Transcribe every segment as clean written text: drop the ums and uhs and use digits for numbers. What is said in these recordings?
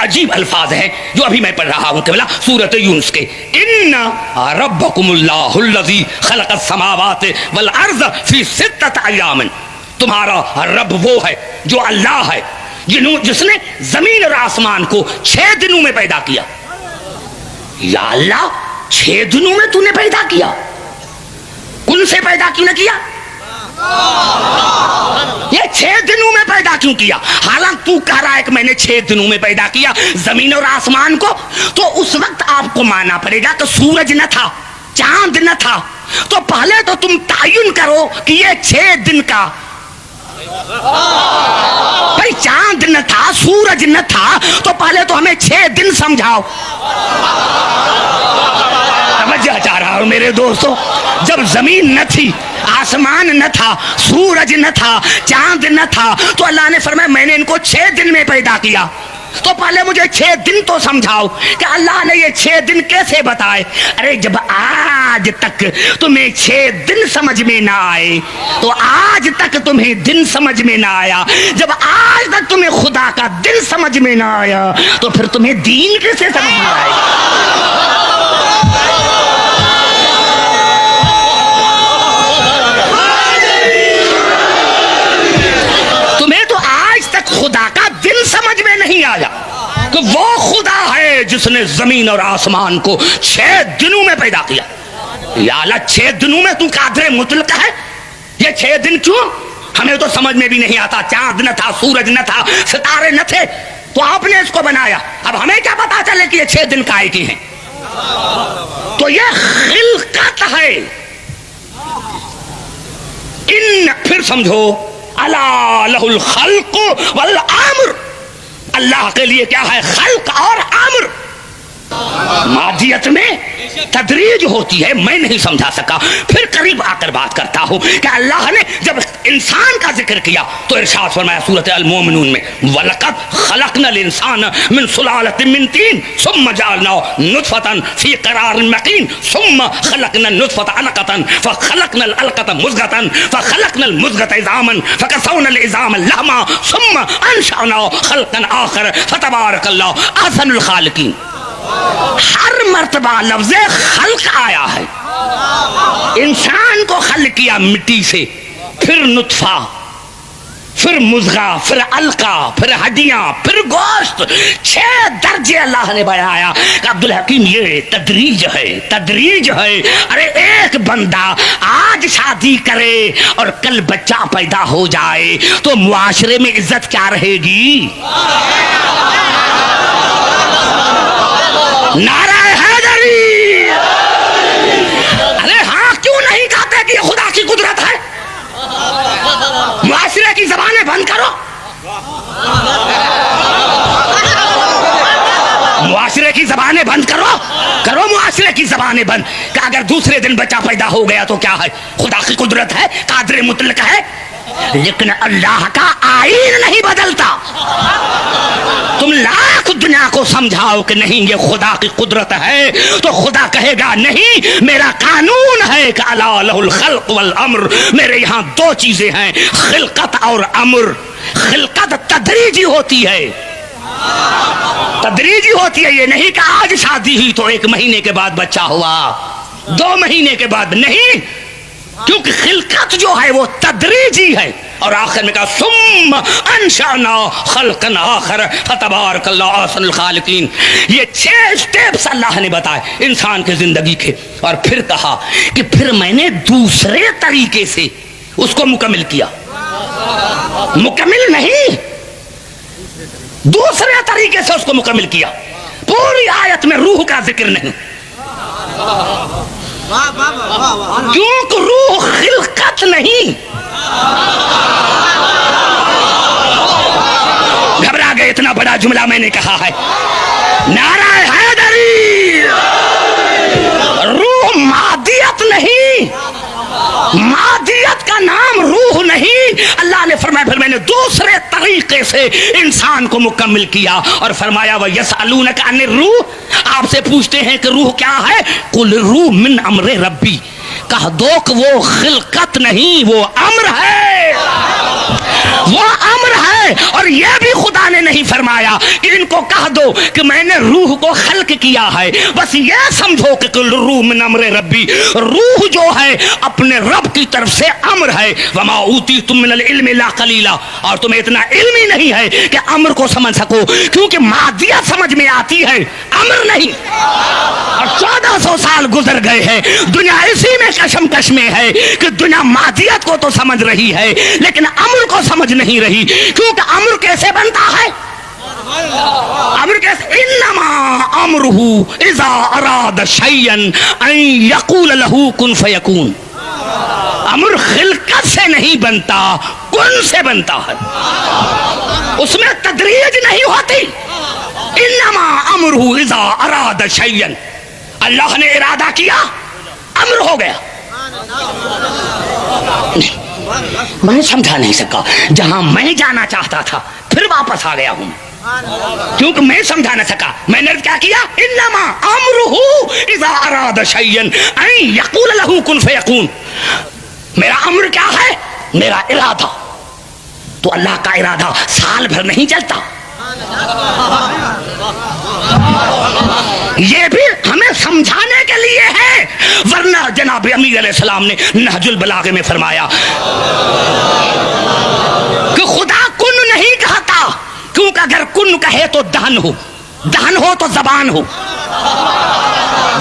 عجیب الفاظ ہیں جو ابھی میں پڑھ رہا ہوں قبلہ سورۃ یونس کے. ان ربکم اللہ الذی خلق السماوات والارض فی ستۃ ایام. تمہارا رب وہ ہے جو اللہ ہے جس نے زمین اور آسمان کو 6 دنوں میں پیدا کیا. یا اللہ 6 دنوں میں تو نے پیدا کیا؟ کن سے پیدا کیوں نہ کیا؟ یہ 6 دنوں میں پیدا کیوں کیا؟ حالانکہ تو کہہ رہا ہے کہ میں نے 6 دنوں میں پیدا کیا زمین اور آسمان کو. تو اس وقت آپ کو ماننا پڑے گا کہ سورج نہ تھا، چاند نہ تھا. تو پہلے تو تم تعین کرو کہ یہ 6 دن کا بھائی چاند نہ تھا، سورج نہ تھا، تو پہلے تو ہمیں 6 دن سمجھاؤ. توجہ چاہ رہا ہوں میرے دوستو. جب زمین نہ تھی، آسمان نہ تھا، سورج نہ تھا، چاند نہ تھا، تو اللہ نے فرمایا میں نے ان کو 6 دن میں پیدا کیا. تو پہلے مجھے 6 دن تو سمجھاؤ کہ اللہ نے یہ 6 دن کیسے بتائے. ارے جب آج تک تمہیں 6 دن سمجھ میں نہ آئے تو آج تک تمہیں دن سمجھ میں نہ آیا. جب آج تک تمہیں خدا کا دن سمجھ میں نہ آیا تو پھر تمہیں دین کیسے سمجھ میں آئے گا؟ تمہیں تو آج تک خدا کا دن سمجھ میں نہیں آیا کہ وہ خدا ہے جس نے زمین اور آسمان کو 6 دنوں میں پیدا کیا. یا اللہ 6 دنوں میں تو قادر مطلق ہے. یہ 6 دن کیوں؟ ہمیں تو سمجھ میں بھی نہیں آتا. چاند نہ تھا، سورج نہ تھا، ستارے نہ تھے، تو آپ نے اس کو بنایا. اب ہمیں کیا پتا چلے کہ یہ 6 دن کائے کی ہیں؟ تو یہ خلقت ہے. ان پھر سمجھو الا لہ الخلق والامر. اللہ کے لیے کیا ہے؟ خلق اور امر. مادیت میں تدریج ہوتی ہے، میں نہیں سمجھا سکا. پھر قریب آ کر بات کرتا ہوں کہ اللہ نے جب انسان کا ذکر کیا تو ارشاد فرمایا سورۃ المومنون میں وَلَقَدْ خَلَقْنَا الْإِنسَانَ مِنْ سُلَالَةٍ مِنْ طِينٍ ثُمَّ جَعَلْنَاهُ نُطْفَةً فِي قَرَارٍ مَكِينٍ ثُمَّ خَلَقْنَا النُّطْفَةَ عَلَقَةً فَخَلَقْنَا الْعَلَقَةَ مُضْغَةً فَخَلَقْنَا الْمُضْغَةَ عِظَامًا فَكَسَوْنَا الْعِظَامَ لَحْمًا ثُمَّ أَنشَأْنَاهُ خَلْقًا آخَرَ فَتَبَارَكَ اللَّهُ أَحْسَنُ الْخَالِقِينَ. ہر مرتبہ لفظ خلق آیا ہے. انسان کو خلق کیا مٹی سے، پھر نطفہ، پھر مضغہ، پھر علقہ، پھر ہڈیاں، پھر گوشت. 6 درجے اللہ نے بیایا کہ عبدالحکیم یہ تدریج ہے، تدریج ہے. ارے ایک بندہ آج شادی کرے اور کل بچہ پیدا ہو جائے تو معاشرے میں عزت کیا رہے گی؟ نعرہ حیدری. ارے ہاں کیوں نہیں کہتے کہ یہ خدا کی قدرت ہے؟ معاشرے کی زبانیں بند کرو. معاشرے کی زبانیں بند کرو معاشرے کی زبانیں بند. کہ اگر دوسرے دن بچہ پیدا ہو گیا تو کیا ہے؟ خدا کی قدرت ہے، قادر مطلق ہے. لیکن اللہ کا آئین نہیں بدلتا. تم لاکھ دنیا کو سمجھاؤ کہ نہیں یہ خدا کی قدرت ہے تو خدا کہے گا نہیں، میرا قانون ہے کہ الا لہ الخلق والامر. میرے یہاں 2 چیزیں ہیں، خلقت اور امر. خلقت تدریجی ہوتی ہے، تدریجی ہوتی ہے. یہ نہیں کہ آج شادی ہی تو 1 مہینے کے بعد بچہ ہوا، 2 مہینے کے بعد نہیں. کیونکہ خلقت جو ہے وہ تدریجی ہے. اور آخر میں کہا ثم انشأنا خلقا آخر فتبارک اللہ احسن الخالقین. یہ 6 سٹیپس اللہ نے بتائے انسان کے زندگی کے. اور پھر کہا کہ پھر میں نے دوسرے طریقے سے اس کو مکمل کیا. مکمل نہیں، دوسرے طریقے سے اس کو مکمل کیا. پوری آیت میں روح کا ذکر نہیں، کیونکہ روح خلقت نہیں. گھبرا گئے، اتنا بڑا جملہ میں نے کہا ہے. نعرہ حیدری. روح مادیت نہیں، مادیت کا نام روح نہیں. اللہ نے فرمایا پھر میں نے دوسرے طریقے سے انسان کو مکمل کیا اور فرمایا وَيَسْأَلُونَكَ عَنِ الرُّوحِ. آپ سے پوچھتے ہیں کہ روح کیا ہے؟ قُلِ الرُّوحُ مِنْ أَمْرِ رَبِّي. کہہ دو کہ وہ خلقت نہیں، وہ امر ہے، وہ امر ہے. ہے اور یہ بھی خدا نے نہیں فرمایا کہ ان کو کہہ دو کہ میں نے روح کو خلق کیا ہے، بس یہ سمجھو کہ کل روح من امر ربی، روح جو ہے اپنے رب کی طرف سے امر ہے، وما اوتیتم من العلم الا قلیلا، اور تمہیں اتنا علم ہی نہیں ہے کہ امر کو سمجھ سکو، کیونکہ مادیت سمجھ میں آتی ہے امر نہیں۔ اور 1400 سال گزر گئے ہیں، دنیا اسی میں کشمکش میں ہے کہ دنیا مادیت کو تو سمجھ رہی ہے لیکن امر کو سمجھ نہیں رہی، کیونکہ امر کیسے بنتا ہے؟ امر کیسے؟ انما امرہ اذا اراد شیئا ان یقول له کن فیکون۔ امر خلقت سے نہیں بنتا، کن سے بنتا ہے، اس میں تدریج نہیں ہوتی۔ انما امرہ اذا اراد شیئا، اللہ نے ارادہ کیا امر ہو گیا۔ میں سمجھا نہیں سکا، جہاں میں جانا چاہتا تھا پھر واپس آ گیا ہوں، کیونکہ میں سمجھا نہ سکا۔ میں نے کیا کیا؟ انما امرہ اذا اراد شیئا ان یقول له کن فیکون۔ میرا امر کیا ہے؟ میرا ارادہ۔ تو اللہ کا ارادہ سال بھر نہیں چلتا، یہ بھی ہمیں سمجھانے کے لیے ہے، ورنہ جناب امیر علیہ السلام نے نہج البلاغہ میں فرمایا کہ خدا کن نہیں کہتا، کیونکہ اگر کن کہے تو دہن ہو، دہن ہو تو زبان ہو،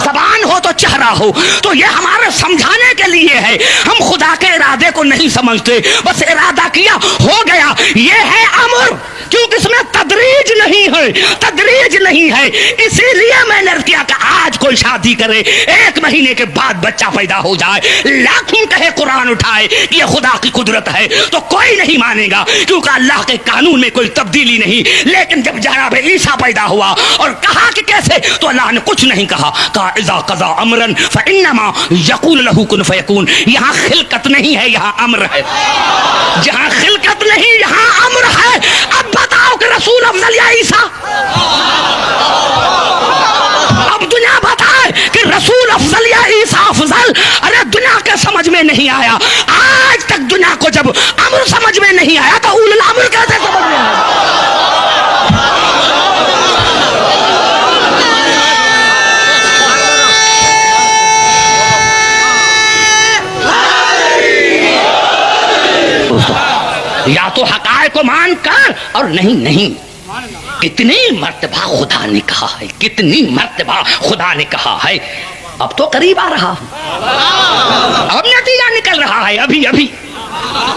زبان ہو تو چہرہ ہو، تو یہ ہمارے سمجھانے کے لیے ہے۔ ہم خدا کے ارادے کو نہیں سمجھتے، بس ارادہ کیا ہو گیا، یہ ہے امر، کیونکہ اس میں تدریج نہیں ہے، تدریج نہیں ہے۔ اسی لیے میں نے کیا کہ آج کوئی شادی کرے، 1 مہینے کے بعد بچہ پیدا ہو جائے، لاکھوں کہے قرآن اٹھائے کہ یہ خدا کی قدرت ہے، تو کوئی نہیں مانے گا، کیونکہ اللہ کے قانون میں کوئی تبدیلی نہیں۔ لیکن جب جناب عیسیٰ پیدا ہوا اور کہا کہ کیسے، تو اللہ نے کچھ نہیں کہا، کہا اذا قضا امرا فانما یقول له کن فیکون۔ یہاں خلقت نہیں ہے، یہاں امر ہے۔ جہاں خلقت نہیں یہاں امر ہے۔ اب بتاؤ کہ رسول افضل یا عیسیٰ؟ اب دنیا بتائے کہ رسول افضل یا عیسیٰ افضل؟ ارے دنیا کے سمجھ میں نہیں آیا، آج تک دنیا کو جب امر سمجھ میں نہیں آیا تو اول الامر کیسے سمجھ میں آیا؟ یا تو حقائق کو مان کر، اور نہیں، کتنی مرتبہ خدا نے کہا ہے، کتنی مرتبہ خدا نے کہا ہے۔ اب تو قریب آ رہا ہوں، اب نتیجہ نکل رہا ہے، ابھی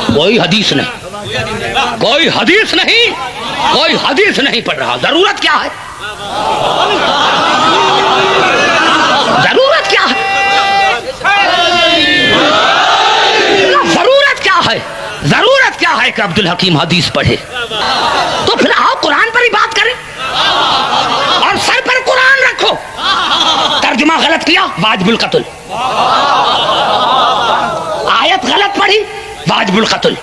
کوئی حدیث نہیں، کوئی حدیث نہیں، کوئی حدیث نہیں پڑھ رہا۔ ضرورت کیا ہے؟ ضرورت کیا ہے؟ ضرورت کیا ہے؟ ضرورت کیا ہے کہ عبد الحکیم حدیث پڑھے؟ تو پھر آؤ قرآن پر ہی بات کریں، اور سر پر قرآن رکھو۔ ترجمہ غلط کیا، واجب القتل۔ آیت غلط پڑھی، واجب القتل۔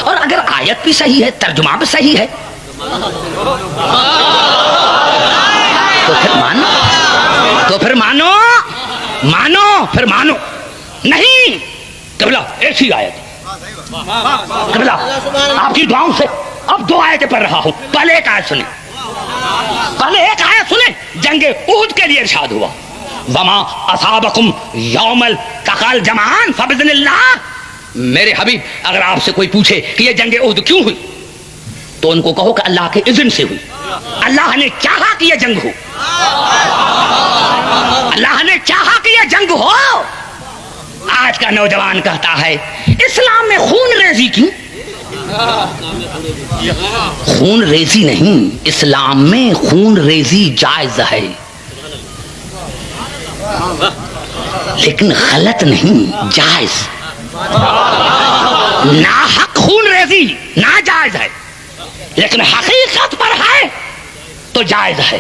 اور اگر آیت بھی صحیح ہے، ترجمہ بھی صحیح ہے، تو پھر مانو نہیں قبلہ ایسی آیت قبلہ آپ کی دعاؤں سے اب 2 آیتیں پڑھ رہا ہوں۔ پہلے ایک آیت سنیں، جنگ احد کے لیے ارشاد ہوا وما اصابکم یوم التقى الجمعان فباذن اللہ۔ میرے حبیب اگر آپ سے کوئی پوچھے کہ یہ جنگ احد کیوں ہوئی تو ان کو کہو کہ اللہ کے اذن سے ہوئی، اللہ نے چاہا کہ یہ جنگ ہو، اللہ نے چاہا کہ یہ جنگ ہو۔ آج کا نوجوان کہتا ہے اسلام میں خون ریزی کیوں؟ خون ریزی نہیں، اسلام میں خون ریزی جائز ہے، لیکن غلط نہیں، جائز۔ ناحق خون ریزی ناجائز ہے، لیکن حقیقت پر ہے تو جائز ہے۔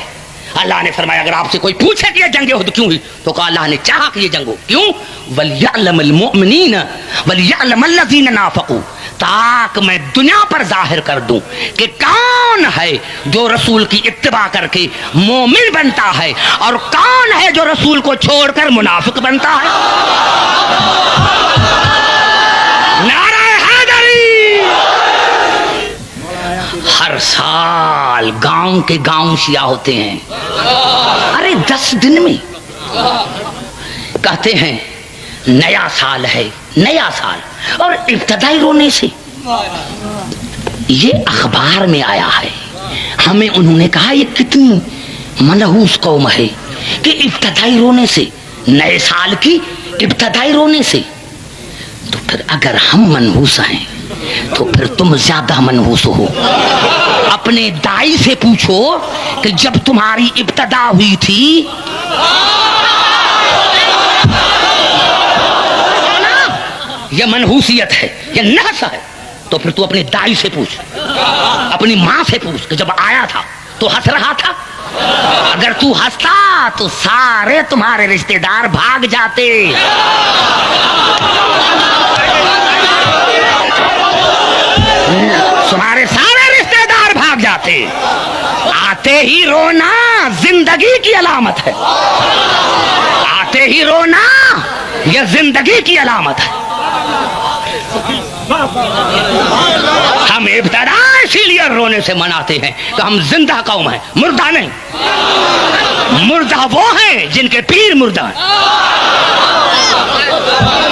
اللہ نے فرمایا اگر آپ سے کوئی پوچھے کہ یہ جنگ احد کیوں ہوئی تو کہا اللہ نے چاہا کہ یہ جنگ ہو۔ کیوں؟ وَلْيَعْلَمَ الْمُؤْمِنِينَ وَلْيَعْلَمَ الَّذِينَ نَافَقُوا، تاکہ میں دنیا پر ظاہر کر دوں کہ کون ہے جو رسول کی اتباع کر کے مومن بنتا ہے اور کون ہے جو رسول کو چھوڑ کر منافق بنتا ہے۔ نعرہ حیدری! ہر سال گاؤں کے گاؤں شیعہ ہوتے ہیں. ارے 10 دن میں کہتے ہیں نیا سال ہے, نیا سال, اور ابتدائی رونے سے. یہ اخبار میں آیا ہے. ہمیں انہوں نے کہا یہ کتنی منحوس قوم ہے کہ ابتدائی رونے سے, نئے سال کی ابتدائی رونے سے. تو پھر اگر ہم منحوس ہیں تو پھر تم زیادہ منحوس ہو. اپنے دائی سے پوچھو کہ جب تمہاری ابتدا ہوئی تھی یہ منحوسیت ہے, یہ نحس ہے, تو پھر تو اپنے دائی سے پوچھ, اپنی ماں سے پوچھ کہ جب آیا تھا تو ہنس رہا تھا. اگر تو ہنستا تو سارے تمہارے رشتہ دار بھاگ جاتے. تمہارے سارے رشتہ دار بھاگ جاتے. آتے ہی رونا زندگی کی علامت ہے. آتے ہی رونا یہ زندگی کی علامت ہے. ہم ابتدا اسی لیے رونے سے مناتے ہیں کہ ہم زندہ قوم ہیں, مردہ نہیں. مردہ وہ ہیں جن کے پیر مردہ ہیں.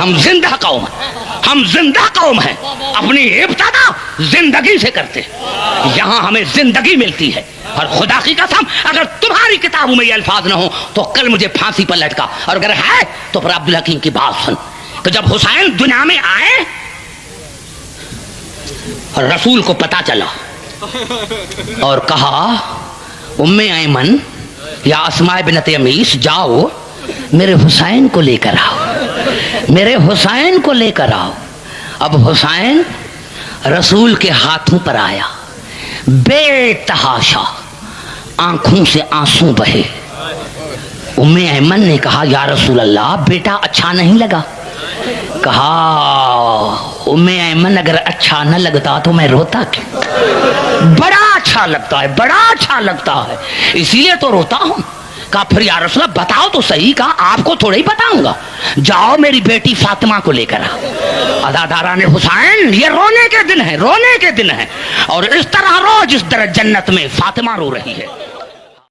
ہم زندہ قوم ہیں, ہم زندہ قوم ہیں. اپنی ابتدا زندگی سے کرتے ہیں. یہاں ہمیں زندگی ملتی ہے. اور خدا کی قسم اگر تمہاری کتابوں میں یہ الفاظ نہ ہو تو کل مجھے پھانسی پر لٹکا. اور اگر ہے تو پھر عبدالحکیم کی بات سن کہ جب حسین دنیا میں آئے اور رسول کو پتا چلا اور کہا ام ایمن یا اسماء بنت امیس جاؤ میرے حسین کو لے کر آؤ, میرے حسین کو لے کر آؤ. اب حسین رسول کے ہاتھوں پر آیا, بے تحاشا آنکھوں سے آنسو بہے. ام ایمن نے کہا یا رسول اللہ بیٹا اچھا نہیں لگا. کہا ام ایمن اگر اچھا نہ لگتا تو میں روتا کیوں؟ بڑا اچھا لگتا ہے, بڑا اچھا لگتا ہے, اسی لیے تو روتا ہوں. کہا پھر یا رسول اللہ بتاؤ تو صحیح. کہا آپ کو تھوڑا ہی بتاؤں گا, جاؤ میری بیٹی فاطمہ کو لے کر آؤ. اداداران حسین یہ رونے کے دن ہے, رونے کے دن ہے. اور اس طرح رو جس طرح جنت میں فاطمہ رو رہی ہے.